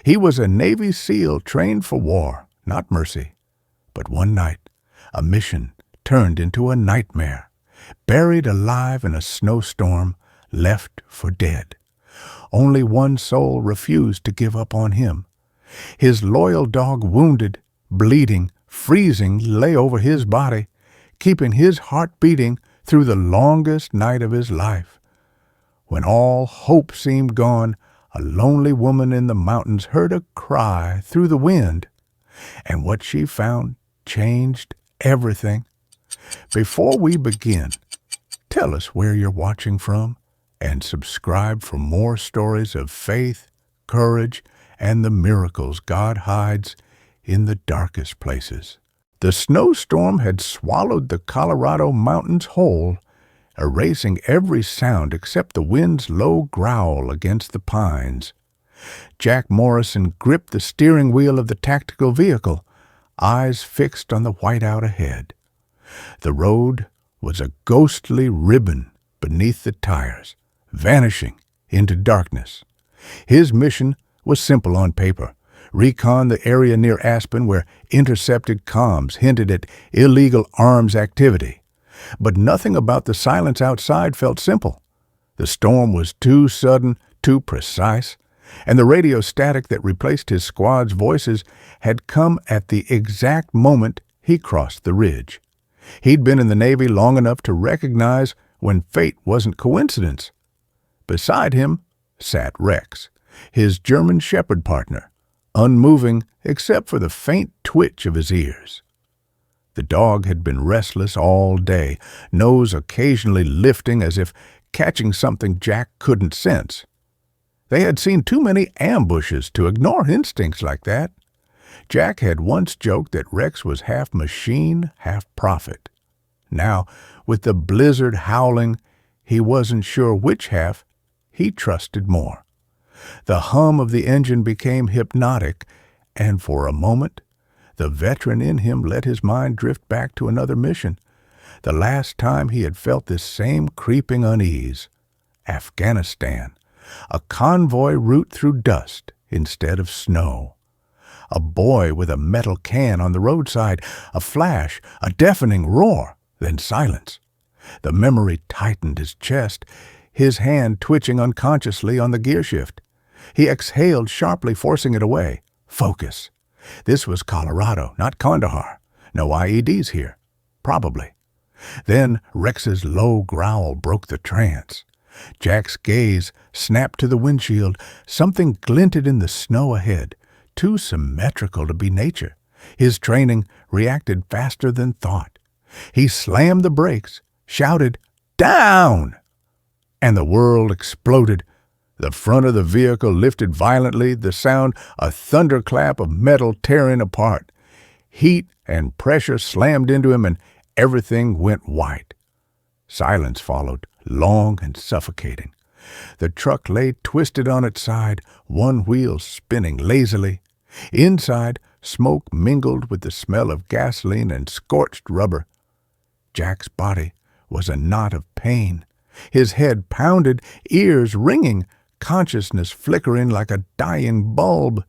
He was a Navy SEAL trained for war, not mercy. But one night, a mission turned into a nightmare. Buried alive in a snowstorm, left for dead. Only one soul refused to give up on him. His loyal dog, wounded, bleeding, freezing, lay over his body, keeping his heart beating through the longest night of his life. When all hope seemed gone, a lonely woman in the mountains heard a cry through the wind, and what she found changed everything. Before we begin, tell us where you're watching from, and subscribe for more stories of faith, courage, and the miracles God hides in the darkest places. The snowstorm had swallowed the Colorado mountains whole, erasing every sound except the wind's low growl against the pines. Jack Morrison gripped the steering wheel of the tactical vehicle, eyes fixed on the whiteout ahead. The road was a ghostly ribbon beneath the tires, vanishing into darkness. His mission was simple on paper: recon the area near Aspen where intercepted comms hinted at illegal arms activity. But nothing about the silence outside felt simple. The storm was too sudden, too precise, and the radio static that replaced his squad's voices had come at the exact moment he crossed the ridge. He'd been in the Navy long enough to recognize when fate wasn't coincidence. Beside him sat Rex, his German shepherd partner, unmoving except for the faint twitch of his ears. The dog had been restless all day, nose occasionally lifting as if catching something Jack couldn't sense. They had seen too many ambushes to ignore instincts like that. Jack had once joked that Rex was half machine, half prophet. Now, with the blizzard howling, he wasn't sure which half he trusted more. The hum of the engine became hypnotic, and for a moment, the veteran in him let his mind drift back to another mission. The last time he had felt this same creeping unease. Afghanistan. A convoy route through dust instead of snow. A boy with a metal can on the roadside, a flash, a deafening roar, then silence. The memory tightened his chest, his hand twitching unconsciously on the gear shift. He exhaled sharply, forcing it away. Focus. This was Colorado, not Kandahar. No IEDs here. Probably. Then Rex's low growl broke the trance. Jack's gaze snapped to the windshield. Something glinted in the snow ahead, too symmetrical to be nature. His training reacted faster than thought. He slammed the brakes, shouted, "Down!" And the world exploded. The front of the vehicle lifted violently, the sound a thunderclap of metal tearing apart. Heat and pressure slammed into him, and everything went white. Silence followed, long and suffocating. The truck lay twisted on its side, one wheel spinning lazily. Inside, smoke mingled with the smell of gasoline and scorched rubber. Jack's body was a knot of pain. His head pounded, ears ringing, consciousness flickering like a dying bulb.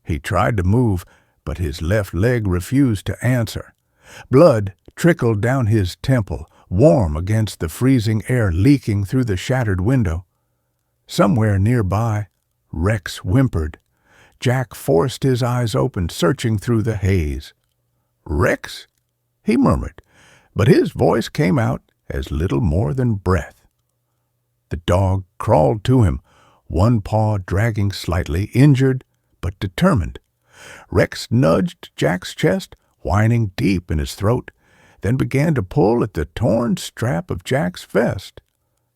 He tried to move, but his left leg refused to answer. Blood trickled down his temple, warm against the freezing air leaking through the shattered window. Somewhere nearby, Rex whimpered. Jack forced his eyes open, searching through the haze. "Rex?" he murmured, but his voice came out as little more than breath. The dog crawled to him, one paw dragging slightly, injured but determined. Rex nudged Jack's chest, whining deep in his throat, then began to pull at the torn strap of Jack's vest.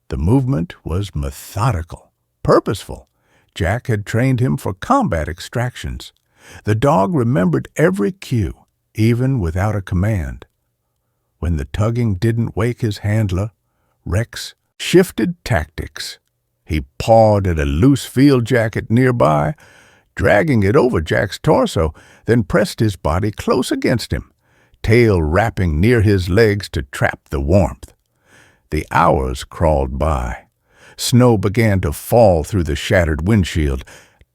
The movement was methodical, purposeful. Jack had trained him for combat extractions. The dog remembered every cue, even without a command. When the tugging didn't wake his handler, Rex shifted tactics. He pawed at a loose field jacket nearby, dragging it over Jack's torso, then pressed his body close against him, tail wrapping near his legs to trap the warmth. The hours crawled by. Snow began to fall through the shattered windshield.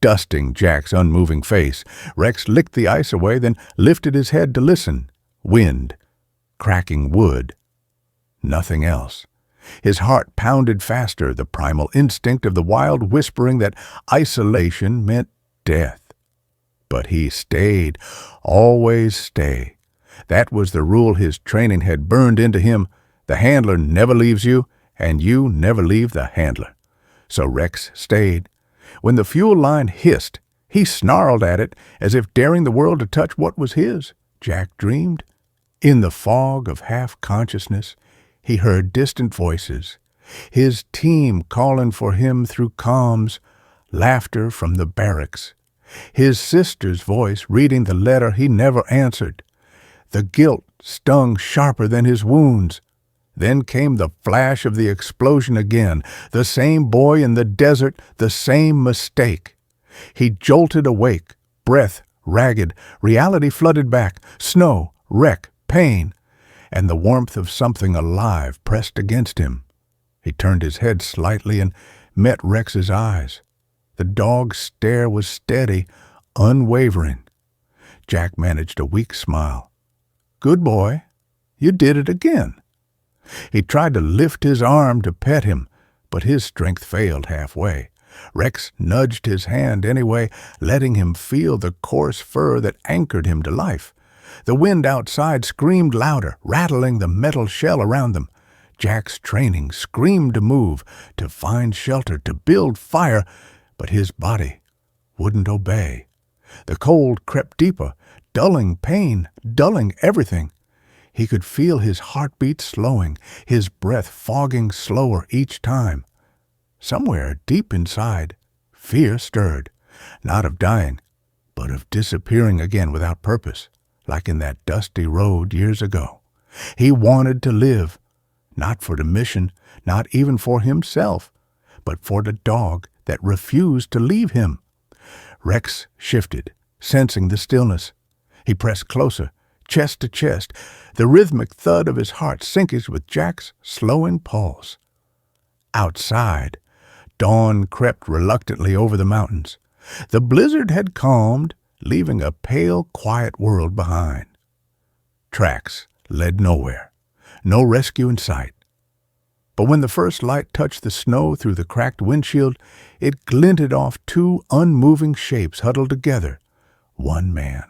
Dusting Jack's unmoving face, Rex licked the ice away, then lifted his head to listen. Wind, cracking wood. Nothing else. His heart pounded faster, the primal instinct of the wild whispering that isolation meant death. But he stayed, always stay. That was the rule his training had burned into him. The handler never leaves you, and you never leave the handler. So Rex stayed. When the fuel line hissed, he snarled at it as if daring the world to touch what was his. Jack dreamed. In the fog of half-consciousness, he heard distant voices, his team calling for him through comms, laughter from the barracks, his sister's voice reading the letter he never answered. The guilt stung sharper than his wounds. Then came the flash of the explosion again, the same boy in the desert, the same mistake. He jolted awake, breath ragged, reality flooded back, snow, wreck, pain, and the warmth of something alive pressed against him. He turned his head slightly and met Rex's eyes. The dog's stare was steady, unwavering. Jack managed a weak smile. "Good boy. You did it again." He tried to lift his arm to pet him, but his strength failed halfway. Rex nudged his hand anyway, letting him feel the coarse fur that anchored him to life. The wind outside screamed louder, rattling the metal shell around them. Jack's training screamed to move, to find shelter, to build fire, but his body wouldn't obey. The cold crept deeper, dulling pain, dulling everything. He could feel his heartbeat slowing, his breath fogging slower each time. Somewhere deep inside, fear stirred, not of dying, but of disappearing again without purpose, like in that dusty road years ago. He wanted to live, not for the mission, not even for himself, but for the dog that refused to leave him. Rex shifted, sensing the stillness. He pressed closer, chest to chest, the rhythmic thud of his heart syncing with Jack's slowing pulse. Outside, dawn crept reluctantly over the mountains. The blizzard had calmed, leaving a pale, quiet world behind. Tracks led nowhere, no rescue in sight. But when the first light touched the snow through the cracked windshield, it glinted off two unmoving shapes huddled together. One man,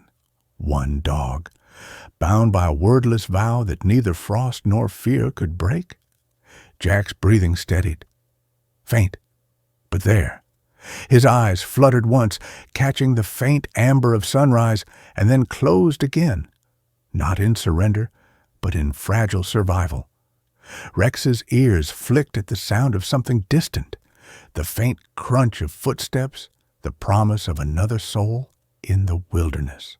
one dog, bound by a wordless vow that neither frost nor fear could break. Jack's breathing steadied. Faint, but there. His eyes fluttered once, catching the faint amber of sunrise, and then closed again, not in surrender, but in fragile survival. Rex's ears flicked at the sound of something distant, the faint crunch of footsteps, the promise of another soul in the wilderness.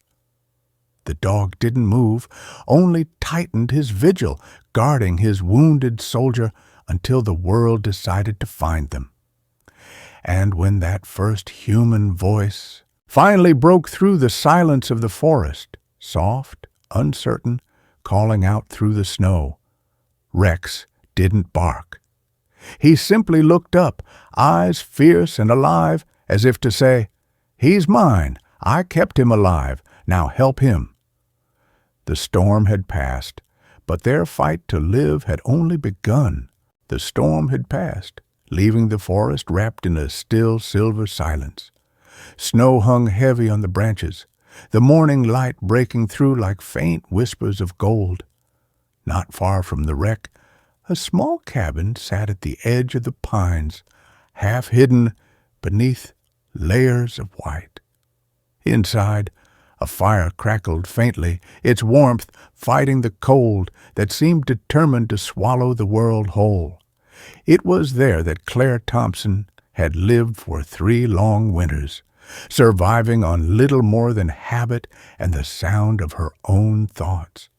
The dog didn't move, only tightened his vigil, guarding his wounded soldier until the world decided to find them. And when that first human voice finally broke through the silence of the forest, soft, uncertain, calling out through the snow, Rex didn't bark. He simply looked up, eyes fierce and alive, as if to say, "He's mine. I kept him alive. Now help him." The storm had passed, but their fight to live had only begun. The storm had passed, leaving the forest wrapped in a still silver silence. Snow hung heavy on the branches, the morning light breaking through like faint whispers of gold. Not far from the wreck, a small cabin sat at the edge of the pines, half hidden beneath layers of white. Inside, a fire crackled faintly, its warmth fighting the cold that seemed determined to swallow the world whole. It was there that Claire Thompson had lived for 3 long winters, surviving on little more than habit and the sound of her own thoughts.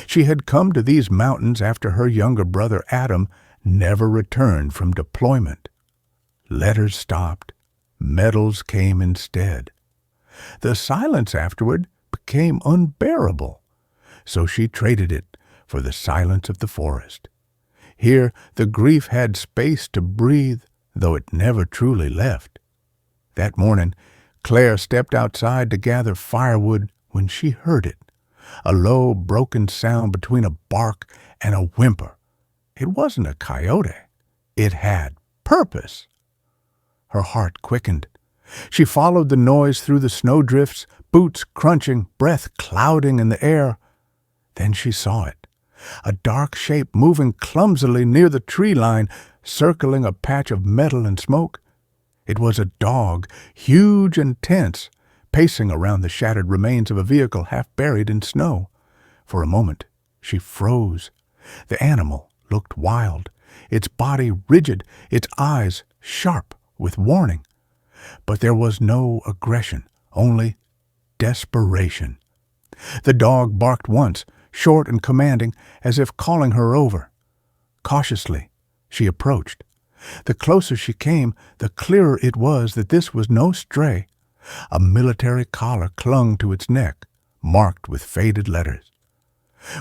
She had come to these mountains after her younger brother Adam never returned from deployment. Letters stopped, medals came instead. The silence afterward became unbearable, so she traded it for the silence of the forest. Here the grief had space to breathe, though it never truly left. That morning, Claire stepped outside to gather firewood when she heard it, a low, broken sound between a bark and a whimper. It wasn't a coyote. It had purpose. Her heart quickened. She followed the noise through the snowdrifts, boots crunching, breath clouding in the air. Then she saw it, a dark shape moving clumsily near the tree line, circling a patch of metal and smoke. It was a dog, huge and tense, pacing around the shattered remains of a vehicle half buried in snow. For a moment, she froze. The animal looked wild, its body rigid, its eyes sharp with warning. But there was no aggression, only desperation. The dog barked once, short and commanding, as if calling her over. Cautiously, she approached. The closer she came, the clearer it was that this was no stray. A military collar clung to its neck, marked with faded letters.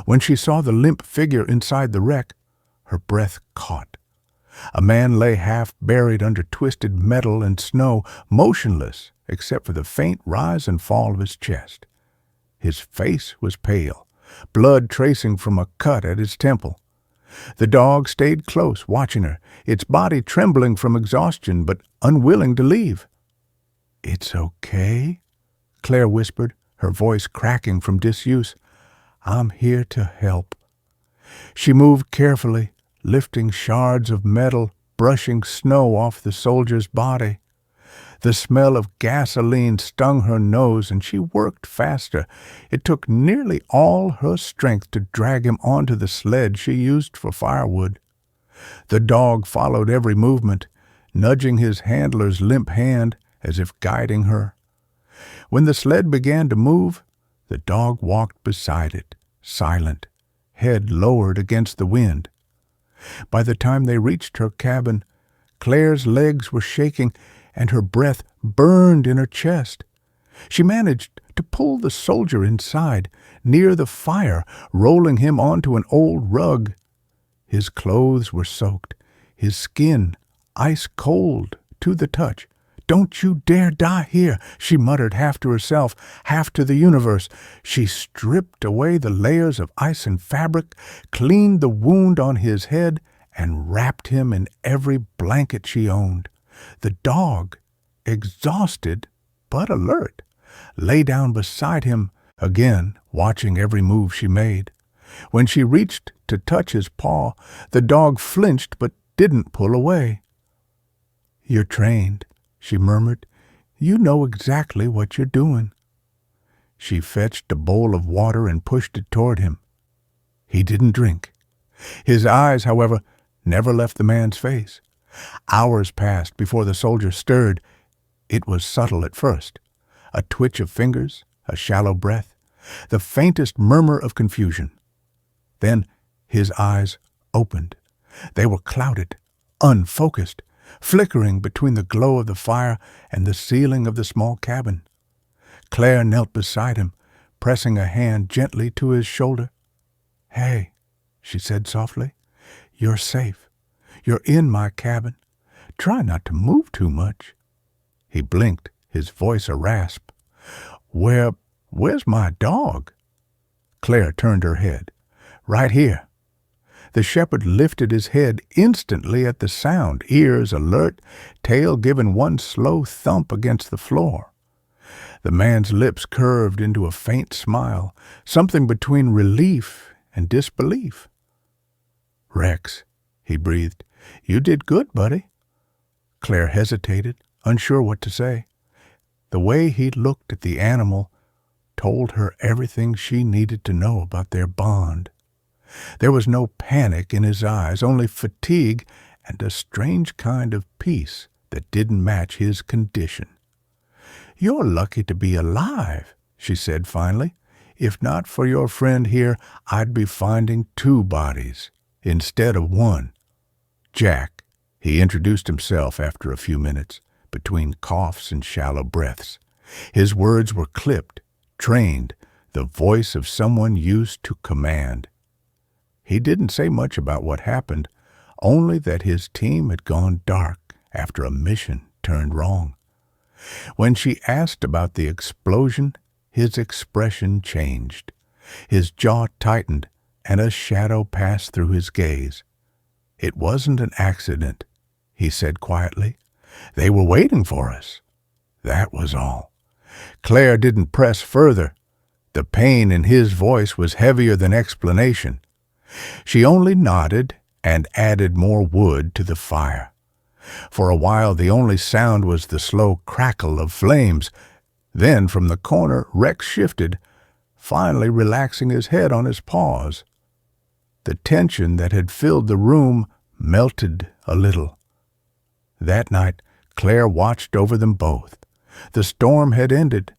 When she saw the limp figure inside the wreck, her breath caught. A man lay half buried under twisted metal and snow, motionless except for the faint rise and fall of his chest. His face was pale, blood tracing from a cut at his temple. The dog stayed close, watching her, its body trembling from exhaustion but unwilling to leave. "It's okay," Claire whispered, her voice cracking from disuse. "I'm here to help." She moved carefully, lifting shards of metal, brushing snow off the soldier's body. The smell of gasoline stung her nose, and she worked faster. It took nearly all her strength to drag him onto the sled she used for firewood. The dog followed every movement, nudging his handler's limp hand as if guiding her. When the sled began to move, the dog walked beside it, silent, head lowered against the wind. By the time they reached her cabin, Claire's legs were shaking and her breath burned in her chest. She managed to pull the soldier inside, near the fire, rolling him onto an old rug. His clothes were soaked, his skin ice cold to the touch. "Don't you dare die here," she muttered, half to herself, half to the universe. She stripped away the layers of ice and fabric, cleaned the wound on his head, and wrapped him in every blanket she owned. The dog, exhausted but alert, lay down beside him, again watching every move she made. When she reached to touch his paw, the dog flinched but didn't pull away. "You're trained," she murmured. "You know exactly what you're doing." She fetched a bowl of water and pushed it toward him. He didn't drink. His eyes, however, never left the man's face. Hours passed before the soldier stirred. It was subtle at first. A twitch of fingers, a shallow breath, the faintest murmur of confusion. Then his eyes opened. They were clouded, unfocused, flickering between the glow of the fire and the ceiling of the small cabin. Claire knelt beside him, pressing a hand gently to his shoulder. "Hey," she said softly, "you're safe. You're in my cabin. Try not to move too much." He blinked, his voice a rasp. Where's my dog?" Claire turned her head. "Right here." The shepherd lifted his head instantly at the sound, ears alert, tail giving one slow thump against the floor. The man's lips curved into a faint smile, something between relief and disbelief. "Rex," he breathed, "you did good, buddy." Claire hesitated, unsure what to say. The way he looked at the animal told her everything she needed to know about their bond. There was no panic in his eyes, only fatigue and a strange kind of peace that didn't match his condition. "You're lucky to be alive," she said finally. "If not for your friend here, I'd be finding 2 bodies instead of 1. Jack," he introduced himself after a few minutes, between coughs and shallow breaths. His words were clipped, trained, the voice of someone used to command. He didn't say much about what happened, only that his team had gone dark after a mission turned wrong. When she asked about the explosion, his expression changed. His jaw tightened, and a shadow passed through his gaze. "It wasn't an accident," he said quietly. "They were waiting for us. That was all." Claire didn't press further. The pain in his voice was heavier than explanation. She only nodded and added more wood to the fire. For a while the only sound was the slow crackle of flames. Then from the corner Rex shifted, finally relaxing his head on his paws. The tension that had filled the room melted a little. That night Claire watched over them both. The storm had ended,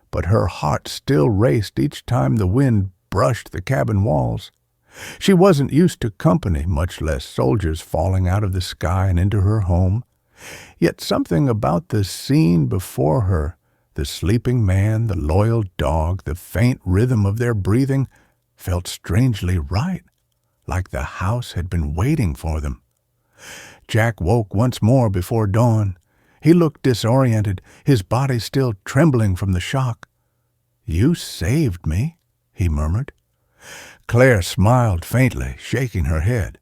but her heart still raced each time the wind brushed the cabin walls. She wasn't used to company, much less soldiers falling out of the sky and into her home. Yet something about the scene before her, the sleeping man, the loyal dog, the faint rhythm of their breathing, felt strangely right, like the house had been waiting for them. Jack woke once more before dawn. He looked disoriented, his body still trembling from the shock. "You saved me," he murmured. Claire smiled faintly, shaking her head.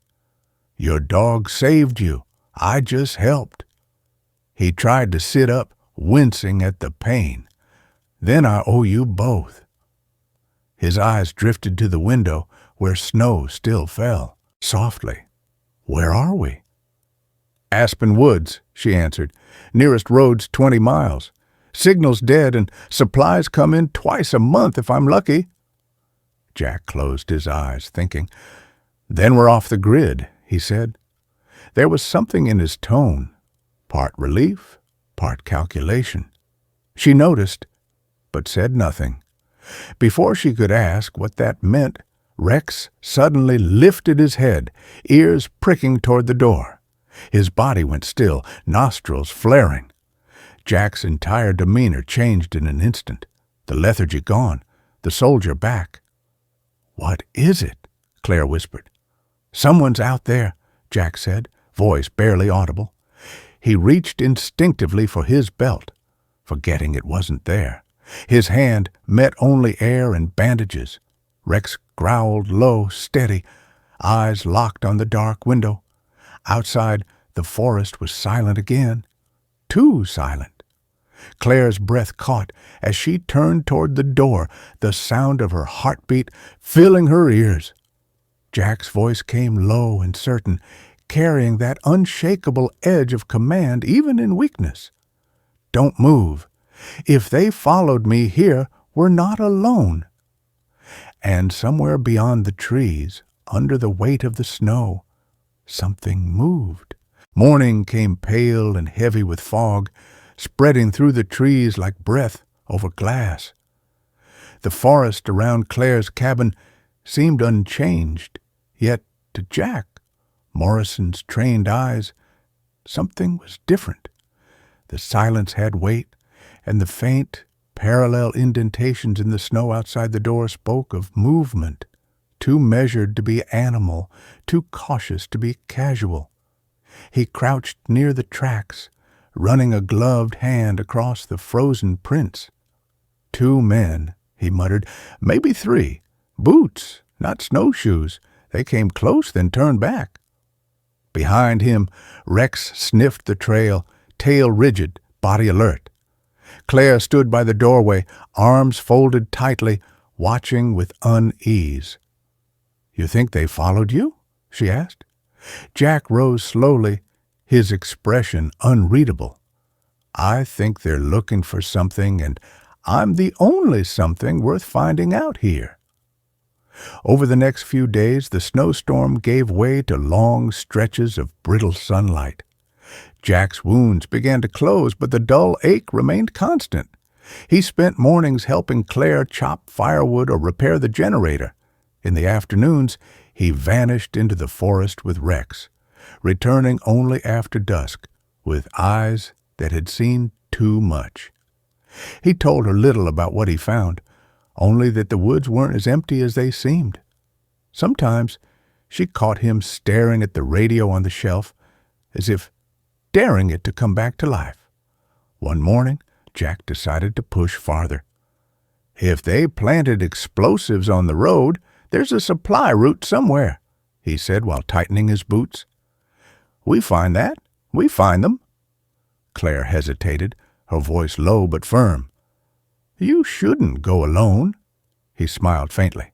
"Your dog saved you. I just helped." He tried to sit up, wincing at the pain. "Then I owe you both." His eyes drifted to the window, where snow still fell, softly. "Where are we?" "Aspen Woods," she answered. "Nearest road's 20 miles. Signal's dead, and supplies come in twice a month if I'm lucky." Jack closed his eyes, thinking. "Then we're off the grid," he said. There was something in his tone, part relief, part calculation. She noticed, but said nothing. Before she could ask what that meant, Rex suddenly lifted his head, ears pricking toward the door. His body went still, nostrils flaring. Jack's entire demeanor changed in an instant, the lethargy gone, the soldier back. "What is it?" Claire whispered. "Someone's out there," Jack said, voice barely audible. He reached instinctively for his belt, forgetting it wasn't there. His hand met only air and bandages. Rex growled low, steady, eyes locked on the dark window. Outside, the forest was silent again. Too silent. Claire's breath caught as she turned toward the door, the sound of her heartbeat filling her ears. Jack's voice came low and certain, carrying that unshakable edge of command even in weakness. "Don't move. If they followed me here, we're not alone." And somewhere beyond the trees, under the weight of the snow, something moved. Morning came pale and heavy with fog, spreading through the trees like breath over glass. The forest around Claire's cabin seemed unchanged, yet to Jack, Morrison's trained eyes, something was different. The silence had weight, and the faint, parallel indentations in the snow outside the door spoke of movement, too measured to be animal, too cautious to be casual. He crouched near the tracks, running a gloved hand across the frozen prints. "2 men," he muttered, "maybe 3. Boots, not snowshoes. They came close, then turned back." Behind him, Rex sniffed the trail, tail rigid, body alert. Claire stood by the doorway, arms folded tightly, watching with unease. "You think they followed you?" she asked. Jack rose slowly, his expression unreadable. "I think they're looking for something, and I'm the only something worth finding out here." Over the next few days, the snowstorm gave way to long stretches of brittle sunlight. Jack's wounds began to close, but the dull ache remained constant. He spent mornings helping Claire chop firewood or repair the generator. In the afternoons, he vanished into the forest with Rex, returning only after dusk, with eyes that had seen too much. He told her little about what he found, only that the woods weren't as empty as they seemed. Sometimes she caught him staring at the radio on the shelf, as if daring it to come back to life. One morning, Jack decided to push farther. "If they planted explosives on the road, there's a supply route somewhere," he said while tightening his boots. "We find that. We find them." Claire hesitated, her voice low but firm. "You shouldn't go alone." He smiled faintly.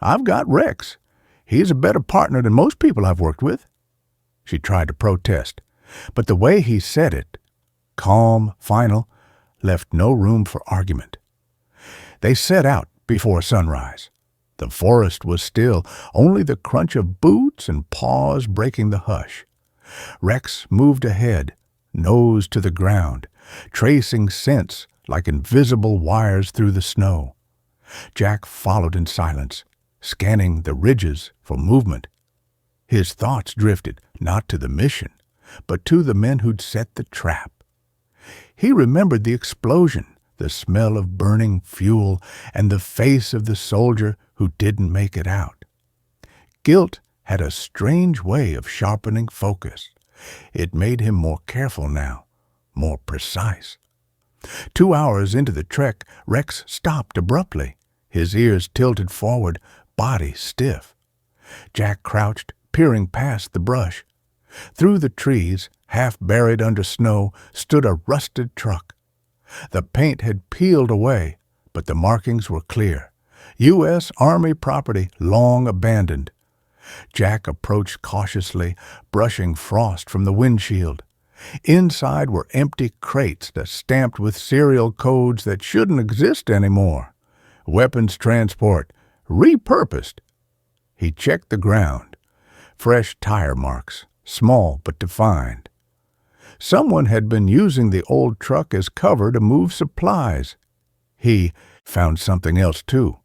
"I've got Rex. He's a better partner than most people I've worked with." She tried to protest, but the way he said it, calm, final, left no room for argument. They set out before sunrise. The forest was still, only the crunch of boots and paws breaking the hush. Rex moved ahead, nose to the ground, tracing scents like invisible wires through the snow. Jack followed in silence, scanning the ridges for movement. His thoughts drifted not to the mission, but to the men who'd set the trap. He remembered the explosion, the smell of burning fuel, and the face of the soldier who didn't make it out. Guilt had a strange way of sharpening focus. It made him more careful now, more precise. 2 hours into the trek, Rex stopped abruptly, his ears tilted forward, body stiff. Jack crouched, peering past the brush. Through the trees, half buried under snow, stood a rusted truck. The paint had peeled away, but the markings were clear. U.S. Army property long abandoned. Jack approached cautiously, brushing frost from the windshield. Inside were empty crates that stamped with serial codes that shouldn't exist anymore. Weapons transport, repurposed. He checked the ground. Fresh tire marks, small but defined. Someone had been using the old truck as cover to move supplies. He found something else, too.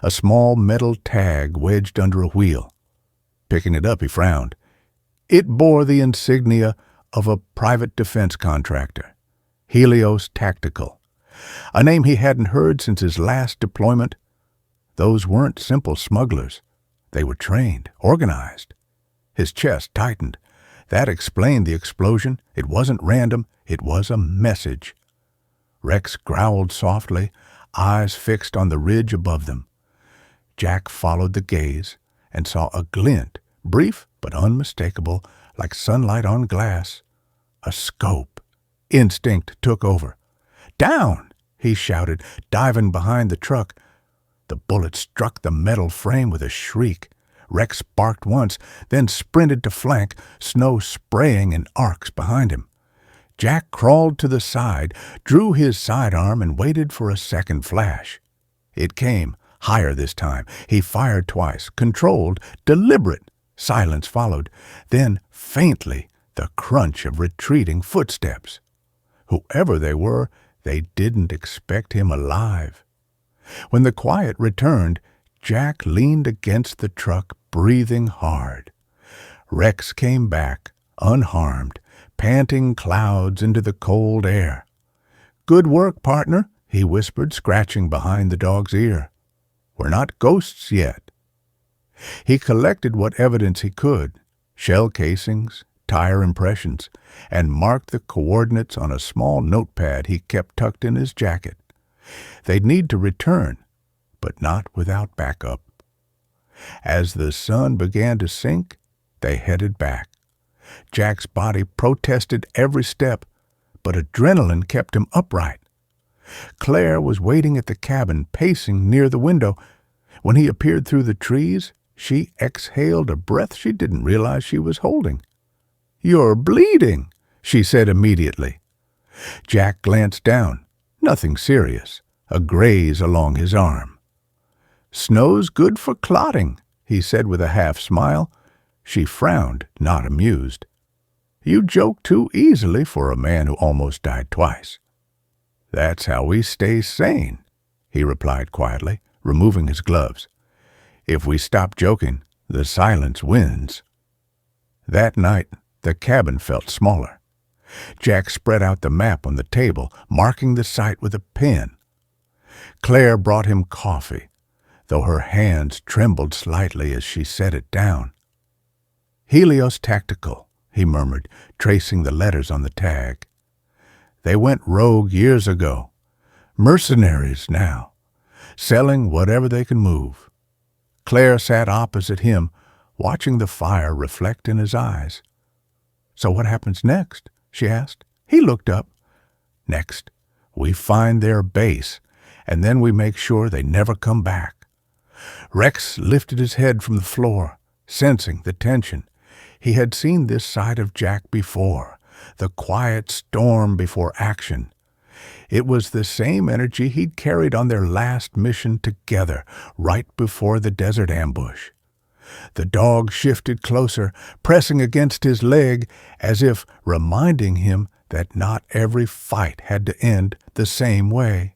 A small metal tag wedged under a wheel. Picking it up, he frowned. It bore the insignia of a private defense contractor, Helios Tactical, a name he hadn't heard since his last deployment. Those weren't simple smugglers. They were trained, organized. His chest tightened. That explained the explosion. It wasn't random. It was a message. Rex growled softly, eyes fixed on the ridge above them. Jack followed the gaze and saw a glint, brief but unmistakable, like sunlight on glass. A scope. Instinct took over. "Down!" he shouted, diving behind the truck. The bullet struck the metal frame with a shriek. Rex barked once, then sprinted to flank, snow spraying in arcs behind him. Jack crawled to the side, drew his sidearm, and waited for a second flash. It came, higher this time. He fired twice, controlled, deliberate. Silence followed. Then, faintly, the crunch of retreating footsteps. Whoever they were, they didn't expect him alive. When the quiet returned, Jack leaned against the truck, breathing hard. Rex came back, unharmed, panting clouds into the cold air. "Good work, partner," he whispered, scratching behind the dog's ear. "We're not ghosts yet." He collected what evidence he could, shell casings, tire impressions, and marked the coordinates on a small notepad he kept tucked in his jacket. They'd need to return, but not without backup. As the sun began to sink, they headed back. Jack's body protested every step, but adrenaline kept him upright. Claire was waiting at the cabin, pacing near the window. When he appeared through the trees, she exhaled a breath she didn't realize she was holding. "You're bleeding," she said immediately. Jack glanced down. Nothing serious, a graze along his arm. "Snow's good for clotting," he said with a half-smile. She frowned, not amused. "You joke too easily for a man who almost died twice." "That's how we stay sane," he replied quietly, removing his gloves. "If we stop joking, the silence wins." That night, the cabin felt smaller. Jack spread out the map on the table, marking the site with a pen. Claire brought him coffee, though her hands trembled slightly as she set it down. "Helios Tactical," he murmured, tracing the letters on the tag. They went rogue years ago. Mercenaries now, selling whatever they can move. Claire sat opposite him, watching the fire reflect in his eyes. "So what happens next?" she asked. He looked up. "Next, we find their base, and then we make sure they never come back." Rex lifted his head from the floor, sensing the tension. He had seen this side of Jack before, the quiet storm before action. It was the same energy he'd carried on their last mission together, right before the desert ambush. The dog shifted closer, pressing against his leg, as if reminding him that not every fight had to end the same way.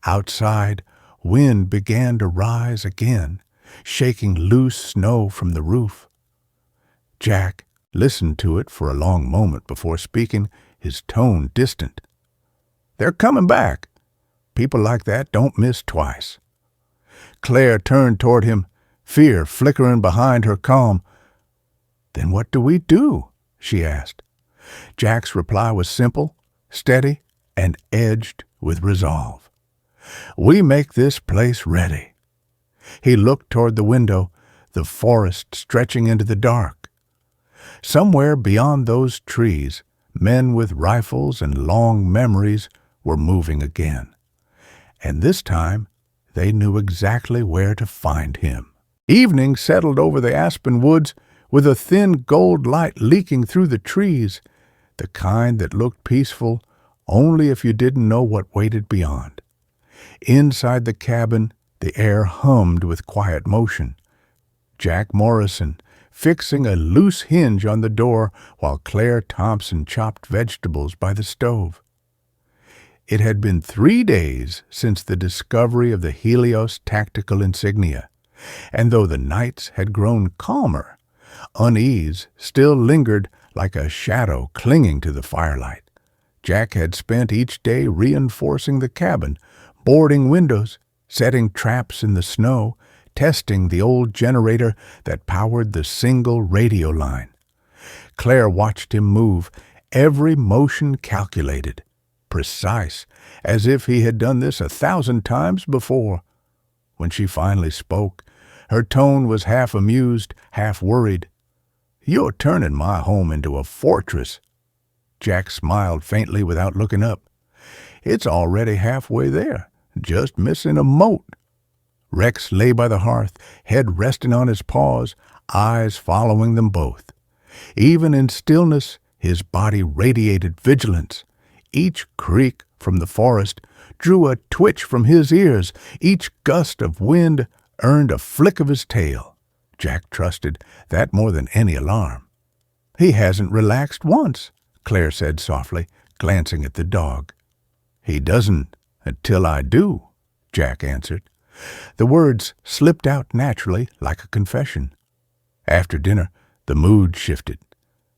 Outside, wind began to rise again, shaking loose snow from the roof. Jack listened to it for a long moment before speaking, his tone distant. "They're coming back. People like that don't miss twice." Claire turned toward him, fear flickering behind her calm. "Then what do we do?" she asked. Jack's reply was simple, steady, and edged with resolve. "We make this place ready." He looked toward the window, the forest stretching into the dark. Somewhere beyond those trees, men with rifles and long memories were moving again. And this time, they knew exactly where to find him. Evening settled over the aspen woods with a thin gold light leaking through the trees, the kind that looked peaceful only if you didn't know what waited beyond. Inside the cabin, the air hummed with quiet motion. Jack Morrison fixing a loose hinge on the door while Claire Thompson chopped vegetables by the stove. It had been 3 days since the discovery of the Helios tactical insignia, and though the nights had grown calmer, unease still lingered like a shadow clinging to the firelight. Jack had spent each day reinforcing the cabin, boarding windows, setting traps in the snow, testing the old generator that powered the single radio line. Claire watched him move, every motion calculated, precise, as if he had done this 1,000 times before. When she finally spoke, her tone was half amused, half worried. "You're turning my home into a fortress." Jack smiled faintly without looking up. "It's already halfway there, just missing a moat." Rex lay by the hearth, head resting on his paws, eyes following them both. Even in stillness, his body radiated vigilance. Each creak from the forest drew a twitch from his ears. Each gust of wind earned a flick of his tail. Jack trusted that more than any alarm. "He hasn't relaxed once," Claire said softly, glancing at the dog. "He doesn't until I do," Jack answered. The words slipped out naturally like a confession. After dinner, the mood shifted.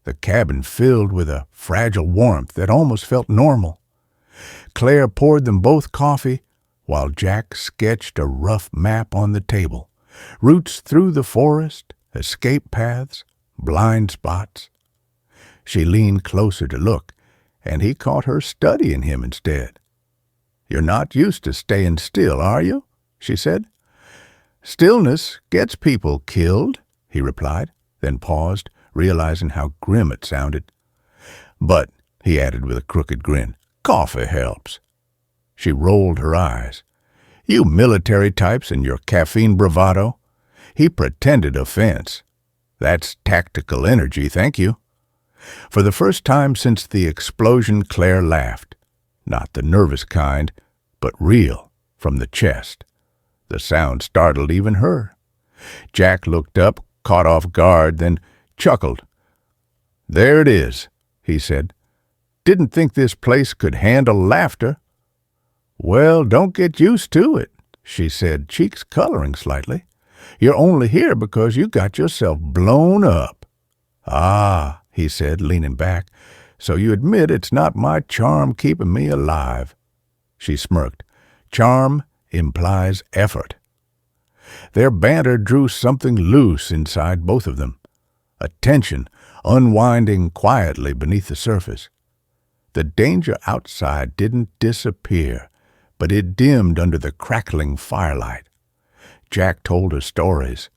The cabin filled with a fragile warmth that almost felt normal. Claire poured them both coffee, while Jack sketched a rough map on the table. Routes through the forest, escape paths, blind spots. She leaned closer to look, and he caught her studying him instead. "You're not used to staying still, are you?" she said. "Stillness gets people killed," he replied, then paused, realizing how grim it sounded. "But," he added with a crooked grin, "coffee helps." She rolled her eyes. "You military types and your caffeine bravado." He pretended offense. "That's tactical energy, thank you." For the first time since the explosion, Claire laughed. Not the nervous kind, but real, from the chest. The sound startled even her. Jack looked up, caught off guard, then chuckled. "There it is," he said. "Didn't think this place could handle laughter." "Well, don't get used to it," she said, cheeks coloring slightly. "You're only here because you got yourself blown up." "Ah," he said, leaning back, "so you admit it's not my charm keeping me alive." She smirked. "Charm implies effort." Their banter drew something loose inside both of them, a tension unwinding quietly beneath the surface. The danger outside didn't disappear, but it dimmed under the crackling firelight. Jack told her stories.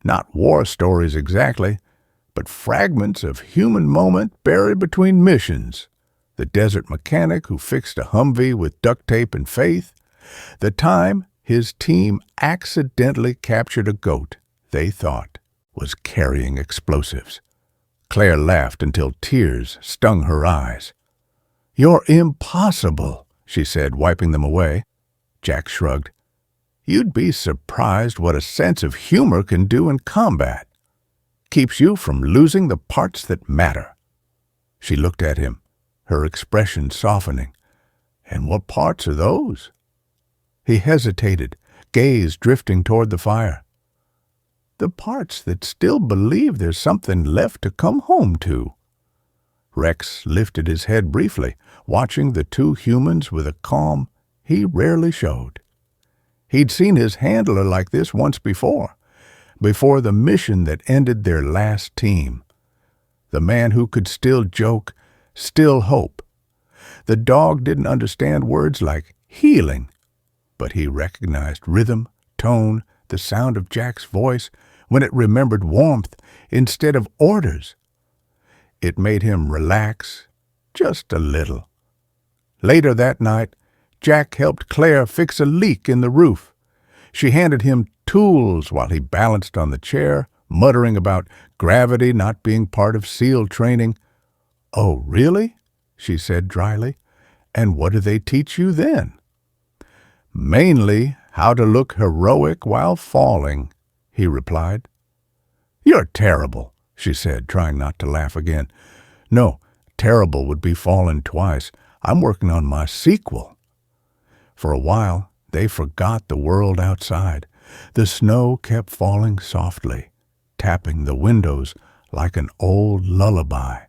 Not war stories exactly, but fragments of human moment buried between missions. The desert mechanic who fixed a Humvee with duct tape and faith. The time his team accidentally captured a goat they thought was carrying explosives. Claire laughed until tears stung her eyes. "You're impossible," she said, wiping them away. Jack shrugged. "You'd be surprised what a sense of humor can do in combat. Keeps you from losing the parts that matter." She looked at him, her expression softening. "And what parts are those?" He hesitated, gaze drifting toward the fire. "The parts that still believe there's something left to come home to." Rex lifted his head briefly, watching the two humans with a calm he rarely showed. He'd seen his handler like this once before the mission that ended their last team. The man who could still joke, still hope. The dog didn't understand words like healing, but he recognized rhythm, tone, the sound of Jack's voice when it remembered warmth instead of orders. It made him relax just a little. Later that night, Jack helped Claire fix a leak in the roof. She handed him tools while he balanced on the chair, muttering about gravity not being part of SEAL training. "Oh, really?" she said dryly. "And what do they teach you then?" "Mainly how to look heroic while falling," he replied. "You're terrible," she said, trying not to laugh again. "No, terrible would be falling twice. I'm working on my sequel." For a while, they forgot the world outside. The snow kept falling softly, tapping the windows like an old lullaby.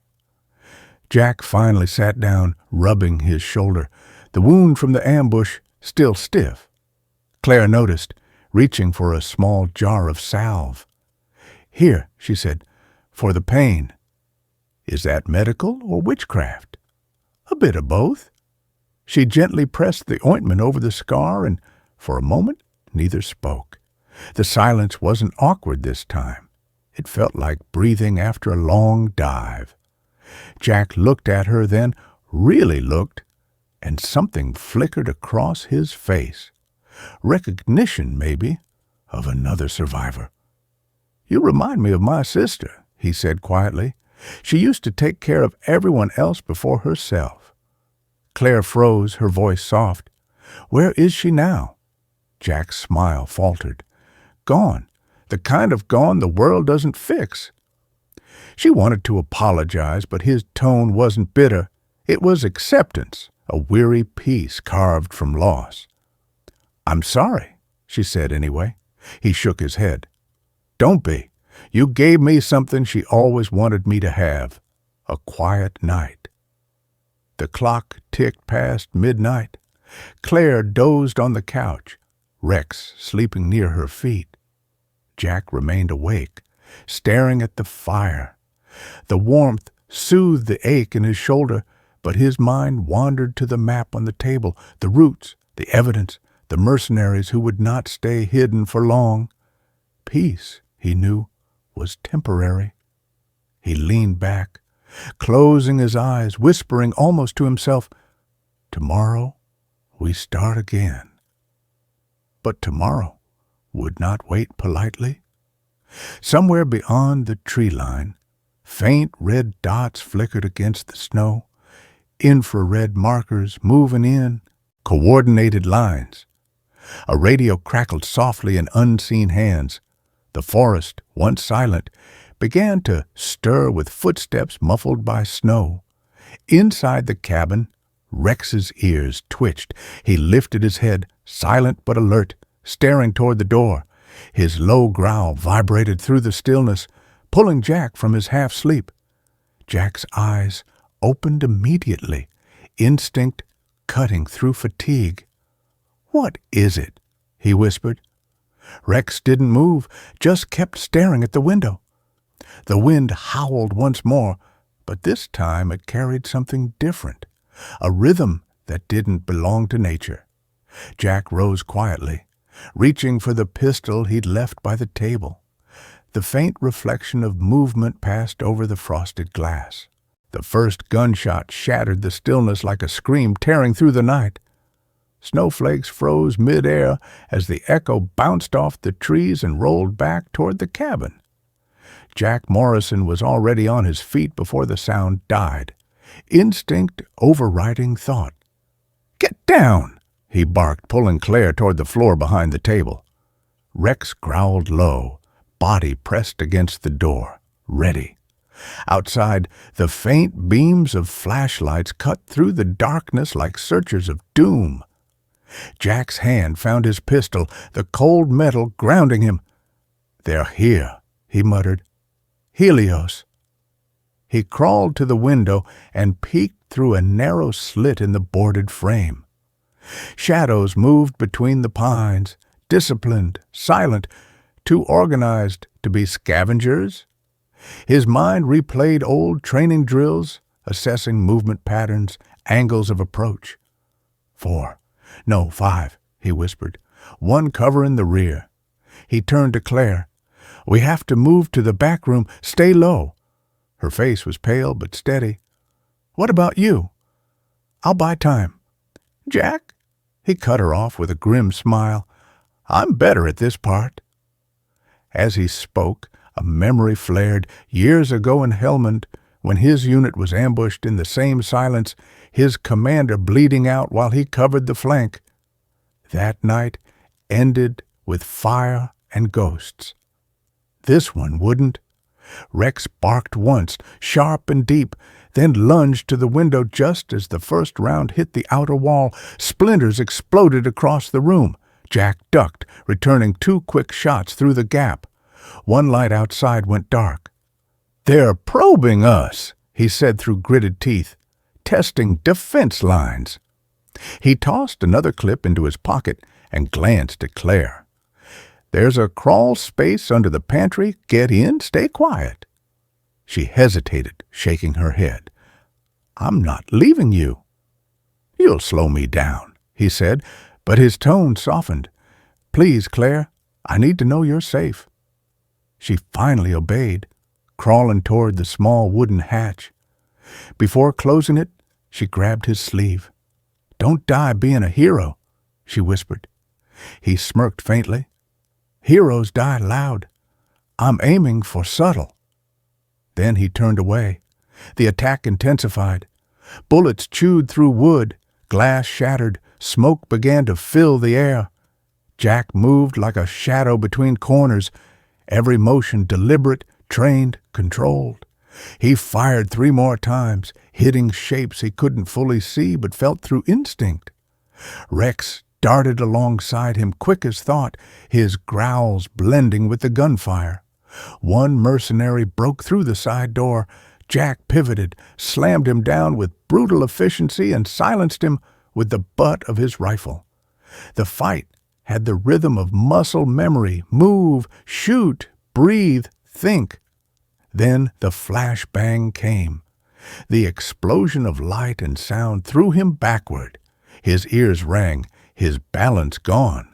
Jack finally sat down, rubbing his shoulder, the wound from the ambush still stiff. Claire noticed, reaching for a small jar of salve. "Here," she said, "for the pain." "Is that medical or witchcraft?" "A bit of both." She gently pressed the ointment over the scar, and for a moment neither spoke. The silence wasn't awkward this time. It felt like breathing after a long dive. Jack looked at her then, really looked, and something flickered across his face. Recognition, maybe, of another survivor. "You remind me of my sister," he said quietly. "She used to take care of everyone else before herself." Claire froze, her voice soft. "Where is she now?" Jack's smile faltered. "Gone. The kind of gone the world doesn't fix." She wanted to apologize, but his tone wasn't bitter. It was acceptance, a weary peace carved from loss. "I'm sorry," she said anyway. He shook his head. "Don't be. You gave me something she always wanted me to have. A quiet night." The clock ticked past midnight. Claire dozed on the couch, Rex sleeping near her feet. Jack remained awake, staring at the fire. The warmth soothed the ache in his shoulder, but his mind wandered to the map on the table, the routes, the evidence, the mercenaries who would not stay hidden for long. Peace, he knew, was temporary. He leaned back, closing his eyes, whispering almost to himself, "Tomorrow we start again." But tomorrow would not wait politely. Somewhere beyond the tree line, faint red dots flickered against the snow, infrared markers moving in, coordinated lines. A radio crackled softly in unseen hands. The forest, once silent, began to stir with footsteps muffled by snow. Inside the cabin, Rex's ears twitched. He lifted his head, silent but alert, staring toward the door. His low growl vibrated through the stillness, pulling Jack from his half-sleep. Jack's eyes opened immediately, instinct cutting through fatigue. "What is it?" he whispered. Rex didn't move, just kept staring at the window. The wind howled once more, but this time it carried something different. a rhythm that didn't belong to nature. Jack rose quietly, reaching for the pistol he'd left by the table. The faint reflection of movement passed over the frosted glass. The first gunshot shattered the stillness like a scream tearing through the night. Snowflakes froze mid-air as the echo bounced off the trees and rolled back toward the cabin. Jack Morrison was already on his feet before the sound died, instinct overriding thought. "Get down!" he barked, pulling Claire toward the floor behind the table. Rex growled low, body pressed against the door, ready. Outside, the faint beams of flashlights cut through the darkness like searchers of doom. Jack's hand found his pistol, the cold metal grounding him. "They're here," he muttered. "Helios." He crawled to the window and peeked through a narrow slit in the boarded frame. Shadows moved between the pines, disciplined, silent, too organized to be scavengers. His mind replayed old training drills, assessing movement patterns, angles of approach. 4, no, 5, he whispered. "One cover in the rear." He turned to Claire. "We have to move to the back room. Stay low." Her face was pale but steady. "What about you?" "I'll buy time." "Jack?" He cut her off with a grim smile. "I'm better at this part." As he spoke, a memory flared years ago in Helmand, when his unit was ambushed in the same silence, his commander bleeding out while he covered the flank. That night ended with fire and ghosts. This one wouldn't. Rex barked once, sharp and deep, then lunged to the window just as the first round hit the outer wall. Splinters exploded across the room. Jack ducked, returning 2 quick shots through the gap. One light outside went dark. "They're probing us," he said through gritted teeth, "testing defense lines." He tossed another clip into his pocket and glanced at Claire. "There's a crawl space under the pantry. Get in, stay quiet." She hesitated, shaking her head. "I'm not leaving you." "You'll slow me down," he said, but his tone softened. "Please, Claire, I need to know you're safe." She finally obeyed, crawling toward the small wooden hatch. Before closing it, she grabbed his sleeve. "Don't die being a hero," she whispered. He smirked faintly. "Heroes die loud. I'm aiming for subtle." Then he turned away. The attack intensified. Bullets chewed through wood, glass shattered, smoke began to fill the air. Jack moved like a shadow between corners, every motion deliberate, trained, controlled. He fired 3 more times, hitting shapes he couldn't fully see but felt through instinct. Rex darted alongside him quick as thought, his growls blending with the gunfire. One mercenary broke through the side door. Jack pivoted, slammed him down with brutal efficiency, and silenced him with the butt of his rifle. The fight had the rhythm of muscle memory: move, shoot, breathe, think. Then the flashbang came. The explosion of light and sound threw him backward. His ears rang, his balance gone.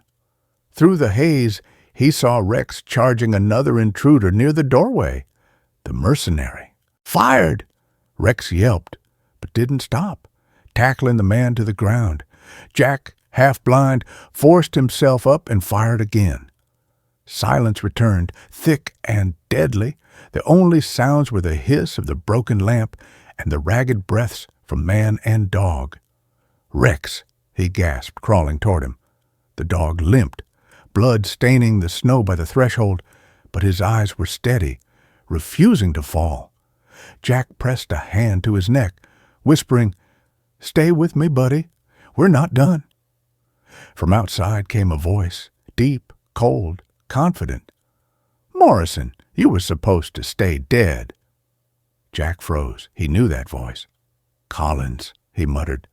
Through the haze, he saw Rex charging another intruder near the doorway. The mercenary. "Fired!" Rex yelped, but didn't stop, tackling the man to the ground. Jack, half blind, forced himself up and fired again. Silence returned, thick and deadly. The only sounds were the hiss of the broken lamp and the ragged breaths from man and dog. "Rex," he gasped, crawling toward him. The dog limped, blood staining the snow by the threshold, but his eyes were steady, refusing to fall. Jack pressed a hand to his neck, whispering, "Stay with me, buddy. We're not done." From outside came a voice, deep, cold, confident. "Morrison, you were supposed to stay dead." Jack froze. He knew that voice. "Collins," he muttered.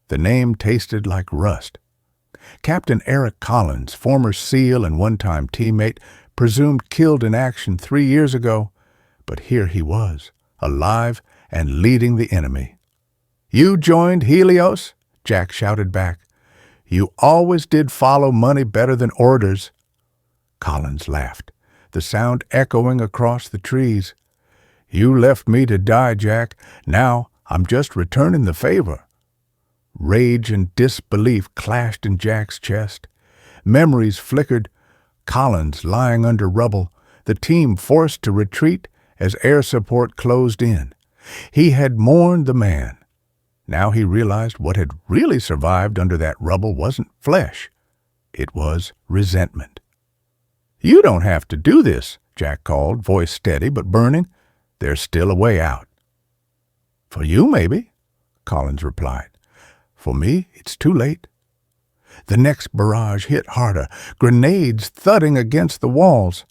The name tasted like rust. Captain Eric Collins, former SEAL and one-time teammate, presumed killed in action 3 years ago, but here he was, alive and leading the enemy. You joined Helios? Jack shouted back. You always did follow money better than orders. Collins laughed, the sound echoing across the trees. You left me to die, Jack. Now I'm just returning the favor. Rage and disbelief clashed in Jack's chest. Memories flickered. Collins lying under rubble, the team forced to retreat as air support closed in. He had mourned the man. Now he realized what had really survived under that rubble wasn't flesh. It was resentment. You don't have to do this, Jack called, voice steady but burning. There's still a way out. For you, maybe, Collins replied. For me, it's too late. The next barrage hit harder, grenades thudding against the walls.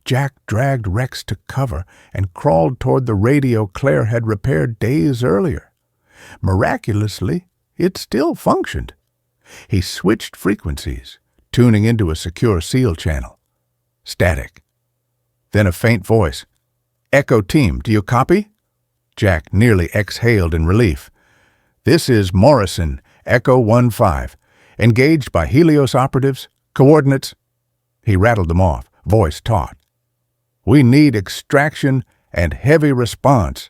Jack dragged Rex to cover and crawled toward the radio Claire had repaired days earlier. Miraculously, it still functioned. He switched frequencies, tuning into a secure SEAL channel. Static. Then a faint voice. Echo team, do you copy? Jack nearly exhaled in relief. This is Morrison, Echo 1-5. Engaged by Helios operatives. Coordinates. He rattled them off, voice taut. We need extraction and heavy response.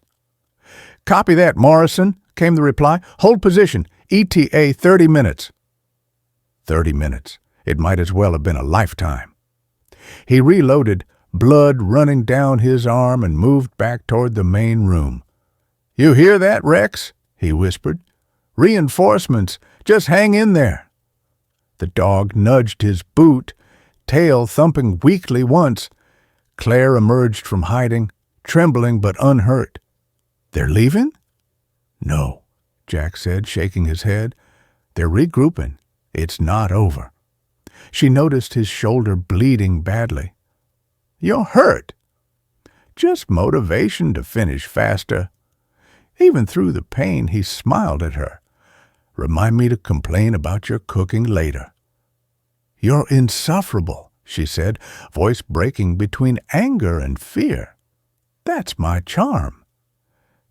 Copy that, Morrison, came the reply. Hold position. ETA 30 minutes. 30 minutes. It might as well have been a lifetime. He reloaded, blood running down his arm, and moved back toward the main room. You hear that, Rex? He whispered. Reinforcements. Just hang in there. The dog nudged his boot, tail thumping weakly once. Claire emerged from hiding, trembling but unhurt. They're leaving? No, Jack said, shaking his head. They're regrouping. It's not over. She noticed his shoulder bleeding badly. You're hurt. Just motivation to finish faster. Even through the pain, he smiled at her. Remind me to complain about your cooking later. You're insufferable, she said, voice breaking between anger and fear. That's my charm.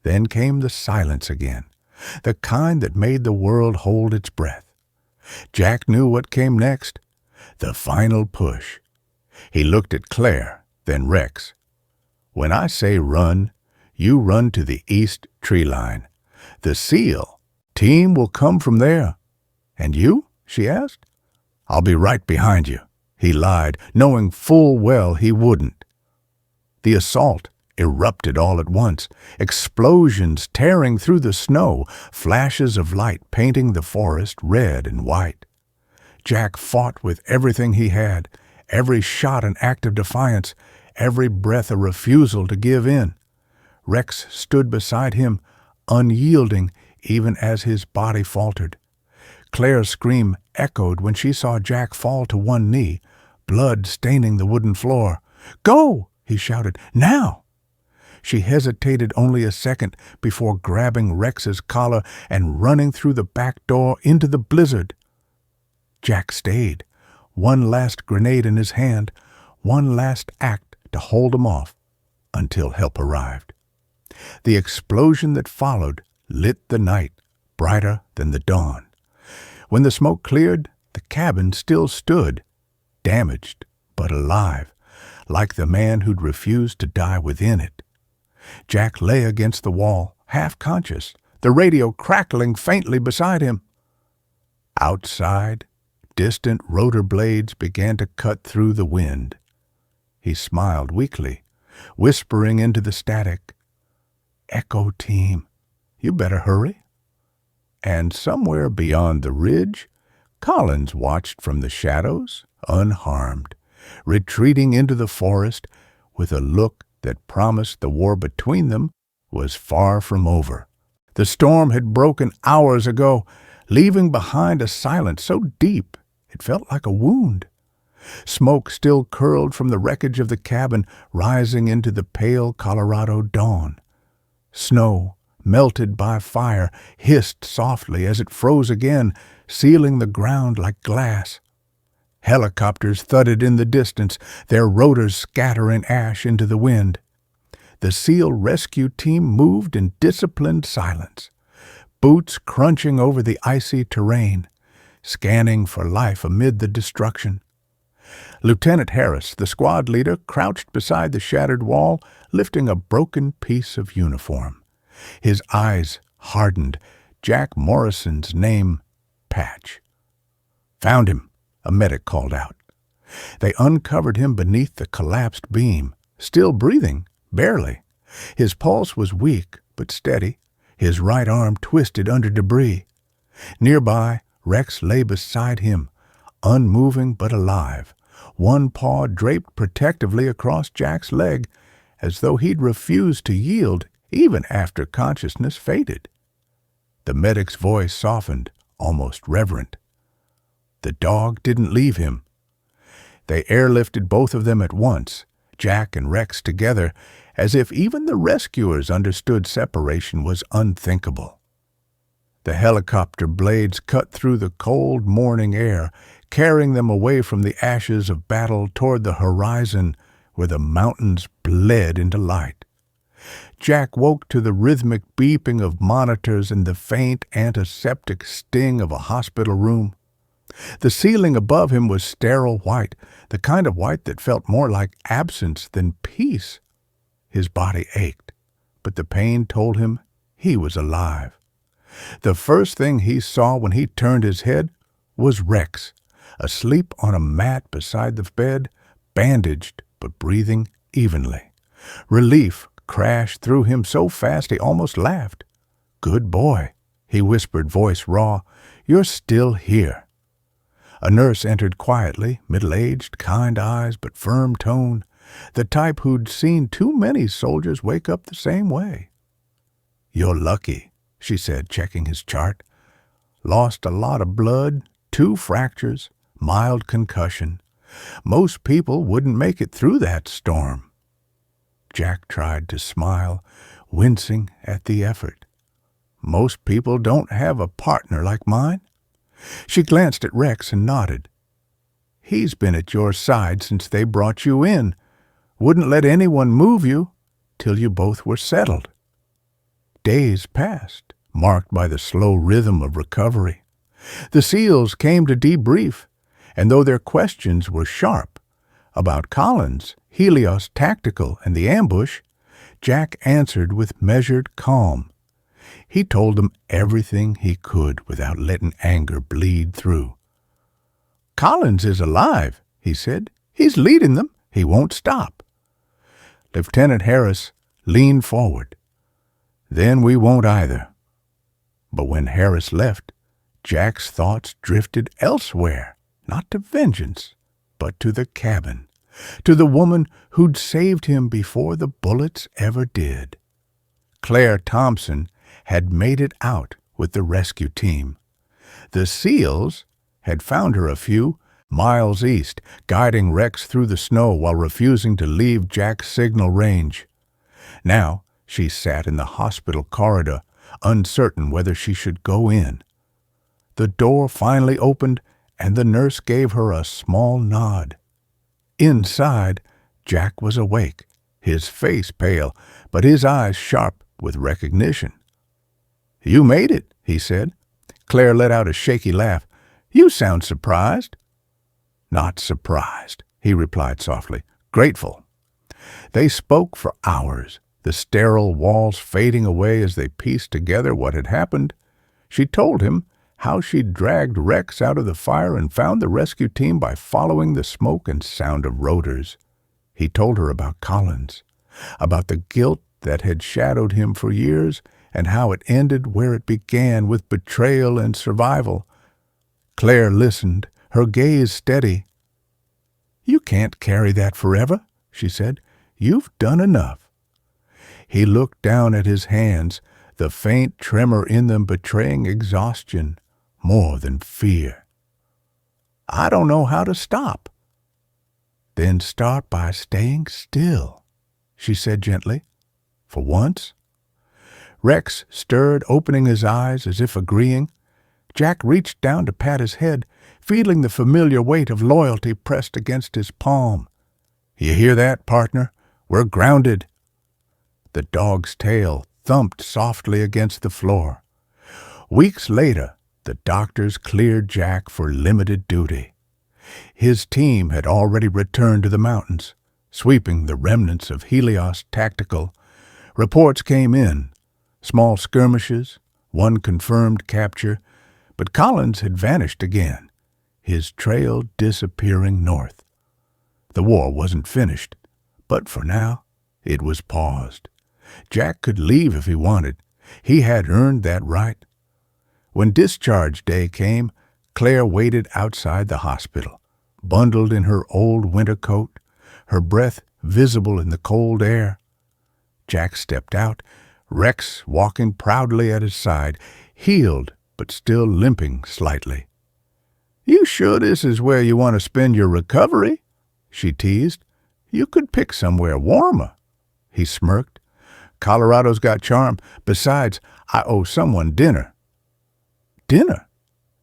Then came the silence again, the kind that made the world hold its breath. Jack knew what came next, the final push. He looked at Claire, then Rex. When I say run, you run to the east tree line. The SEAL team will come from there. And you? She asked. I'll be right behind you, he lied, knowing full well he wouldn't. The assault erupted all at once, explosions tearing through the snow, flashes of light painting the forest red and white. Jack fought with everything he had, every shot an act of defiance, every breath a refusal to give in. Rex stood beside him, unyielding even as his body faltered. Claire's scream echoed when she saw Jack fall to one knee, blood staining the wooden floor. Go! He shouted. Now! She hesitated only a second before grabbing Rex's collar and running through the back door into the blizzard. Jack stayed, one last grenade in his hand, one last act to hold him off until help arrived. The explosion that followed lit the night, brighter than the dawn. When the smoke cleared, the cabin still stood, damaged but alive, like the man who'd refused to die within it. Jack lay against the wall, half conscious, the radio crackling faintly beside him. Outside, distant rotor blades began to cut through the wind. He smiled weakly, whispering into the static, Echo team, you better hurry. And somewhere beyond the ridge, Collins watched from the shadows, unharmed, retreating into the forest with a look that promised the war between them was far from over. The storm had broken hours ago, leaving behind a silence so deep it felt like a wound. Smoke still curled from the wreckage of the cabin, rising into the pale Colorado dawn. Snow, melted by fire, hissed softly as it froze again, sealing the ground like glass. Helicopters thudded in the distance, their rotors scattering ash into the wind. The SEAL rescue team moved in disciplined silence, boots crunching over the icy terrain, scanning for life amid the destruction. Lieutenant Harris, the squad leader, crouched beside the shattered wall, lifting a broken piece of uniform. His eyes hardened. Jack Morrison's name, Patch. "Found him," a medic called out. They uncovered him beneath the collapsed beam, still breathing, barely. His pulse was weak but steady, his right arm twisted under debris. Nearby, Rex lay beside him, unmoving but alive, one paw draped protectively across Jack's leg, as though he'd refused to yield even after consciousness faded. The medic's voice softened, almost reverent. The dog didn't leave him. They airlifted both of them at once, Jack and Rex together, as if even the rescuers understood separation was unthinkable. The helicopter blades cut through the cold morning air, carrying them away from the ashes of battle toward the horizon where the mountains bled into light. Jack woke to the rhythmic beeping of monitors and the faint antiseptic sting of a hospital room. The ceiling above him was sterile white, the kind of white that felt more like absence than peace. His body ached, but the pain told him he was alive. The first thing he saw when he turned his head was Rex, asleep on a mat beside the bed, bandaged but breathing evenly. Relief crashed through him so fast he almost laughed. "Good boy," he whispered, voice raw. "You're still here." A nurse entered quietly, middle-aged, kind eyes but firm tone, the type who'd seen too many soldiers wake up the same way. "You're lucky," she said, checking his chart. "Lost a lot of blood, 2 fractures, mild concussion. Most people wouldn't make it through that storm." Jack tried to smile, wincing at the effort. "Most people don't have a partner like mine." She glanced at Rex and nodded. "He's been at your side since they brought you in. Wouldn't let anyone move you till you both were settled." Days passed, marked by the slow rhythm of recovery. The SEALs came to debrief, and though their questions were sharp about Collins, Helios Tactical, and the ambush, Jack answered with measured calm. He told them everything he could without letting anger bleed through. "Collins is alive," he said. "He's leading them. He won't stop." Lieutenant Harris leaned forward. "Then we won't either." But when Harris left, Jack's thoughts drifted elsewhere, not to vengeance, but to the cabin, to the woman who'd saved him before the bullets ever did. Claire Thompson had made it out with the rescue team. The SEALs had found her a few miles east, guiding Rex through the snow while refusing to leave Jack's signal range. Now she sat in the hospital corridor, uncertain whether she should go in. The door finally opened, and the nurse gave her a small nod. Inside, Jack was awake, his face pale, but his eyes sharp with recognition. "You made it," he said. Claire let out a shaky laugh. "You sound surprised." "Not surprised," he replied softly. "Grateful." They spoke for hours, the sterile walls fading away as they pieced together what had happened. She told him how she'd dragged Rex out of the fire and found the rescue team by following the smoke and sound of rotors. He told her about Collins, about the guilt that had shadowed him for years, and how it ended where it began, with betrayal and survival. Claire listened, her gaze steady. "You can't carry that forever," she said. "You've done enough." He looked down at his hands, the faint tremor in them betraying exhaustion more than fear. "I don't know how to stop." "Then start by staying still," she said gently. "For once." Rex stirred, opening his eyes as if agreeing. Jack reached down to pat his head, feeling the familiar weight of loyalty pressed against his palm. "You hear that, partner? We're grounded." The dog's tail thumped softly against the floor. Weeks later, the doctors cleared Jack for limited duty. His team had already returned to the mountains, sweeping the remnants of Helios tactical. Reports came in, small skirmishes, one confirmed capture, but Collins had vanished again, his trail disappearing north. The war wasn't finished, but for now, it was paused. Jack could leave if he wanted. He had earned that right. When discharge day came, Claire waited outside the hospital, bundled in her old winter coat, her breath visible in the cold air. Jack stepped out, Rex walking proudly at his side, healed but still limping slightly. "You sure this is where you want to spend your recovery?" she teased. "You could pick somewhere warmer." He smirked. "Colorado's got charm. Besides, I owe someone dinner." "Dinner?"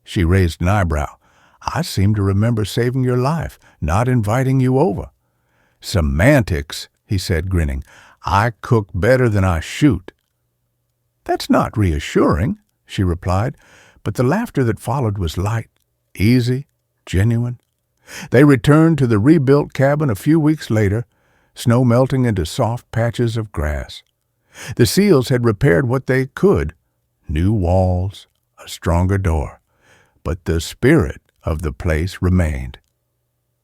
She raised an eyebrow. "I seem to remember saving your life, not inviting you over." "Semantics," he said, grinning. "I cook better than I shoot." "That's not reassuring," she replied, but the laughter that followed was light, easy, genuine. They returned to the rebuilt cabin a few weeks later, snow melting into soft patches of grass. The SEALs had repaired what they could, new walls, a stronger door, but the spirit of the place remained.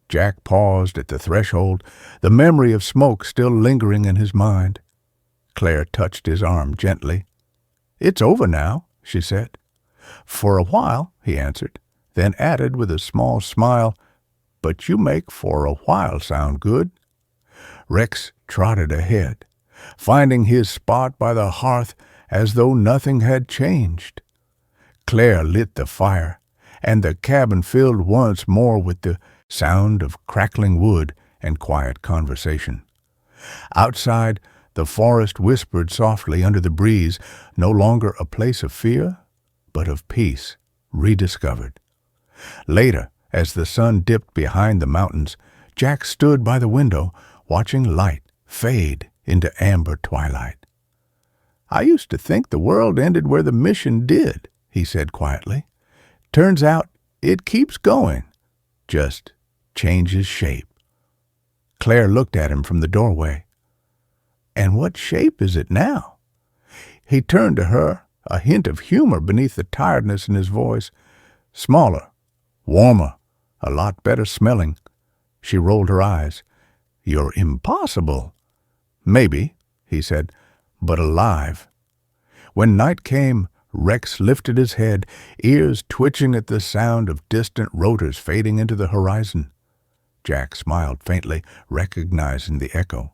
Jack paused at the threshold, the memory of smoke still lingering in his mind. Claire touched his arm gently. "It's over now," she said. "For a while," he answered, then added with a small smile, "But you make 'for a while' sound good." Rex trotted ahead, finding his spot by the hearth as though nothing had changed. Claire lit the fire, and the cabin filled once more with the sound of crackling wood and quiet conversation. Outside, the forest whispered softly under the breeze, no longer a place of fear, but of peace, rediscovered. Later, as the sun dipped behind the mountains, Jack stood by the window, watching light fade into amber twilight. "I used to think the world ended where the mission did," he said quietly. "Turns out it keeps going, just changes shape." Claire looked at him from the doorway. "And what shape is it now?" He turned to her, a hint of humor beneath the tiredness in his voice. "Smaller, warmer, a lot better smelling." She rolled her eyes. "You're impossible." "Maybe," he said, "but alive." When night came, Rex lifted his head, ears twitching at the sound of distant rotors fading into the horizon. Jack smiled faintly, recognizing the echo.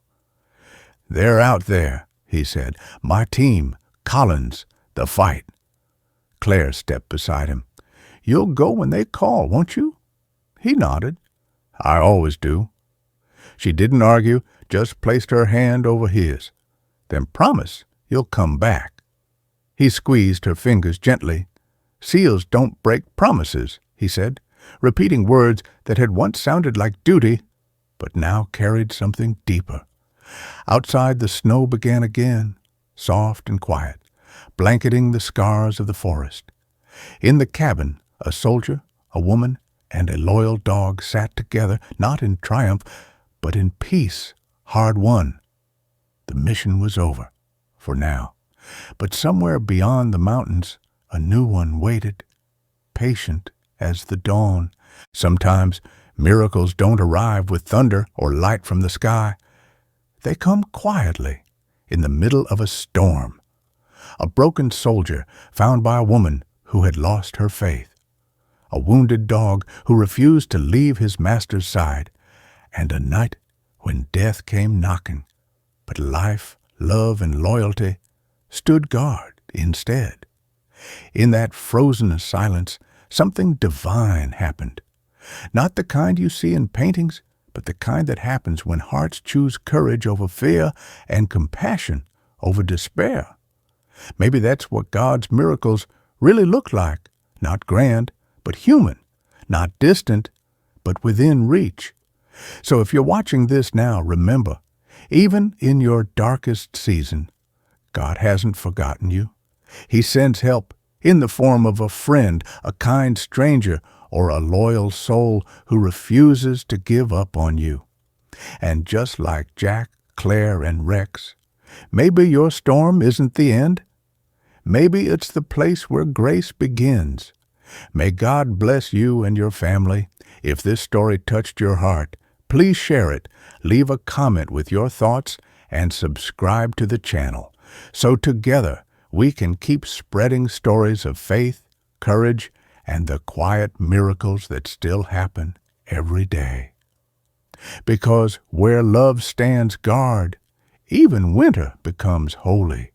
"They're out there," he said. "My team, Collins, the fight." Claire stepped beside him. "You'll go when they call, won't you?" He nodded. "I always do." She didn't argue, just placed her hand over his. "Then promise you'll come back." He squeezed her fingers gently. "SEALs don't break promises," he said, repeating words that had once sounded like duty, but now carried something deeper. Outside, the snow began again, soft and quiet, blanketing the scars of the forest. In the cabin, a soldier, a woman, and a loyal dog sat together, not in triumph, but in peace, hard won. The mission was over, for now. But somewhere beyond the mountains, a new one waited, patient as the dawn. Sometimes miracles don't arrive with thunder or light from the sky. They come quietly, in the middle of a storm. A broken soldier found by a woman who had lost her faith. A wounded dog who refused to leave his master's side. And a night when death came knocking, but life, love, and loyalty stood guard instead. In that frozen silence, something divine happened. Not the kind you see in paintings, but the kind that happens when hearts choose courage over fear and compassion over despair. Maybe that's what God's miracles really look like, not grand, but human, not distant, but within reach. So if you're watching this now, remember, even in your darkest season, God hasn't forgotten you. He sends help in the form of a friend, a kind stranger, or a loyal soul who refuses to give up on you. And just like Jack, Claire, and Rex, maybe your storm isn't the end. Maybe it's the place where grace begins. May God bless you and your family. If this story touched your heart, please share it, leave a comment with your thoughts, and subscribe to the channel, so together we can keep spreading stories of faith, courage, and the quiet miracles that still happen every day. Because where love stands guard, even winter becomes holy.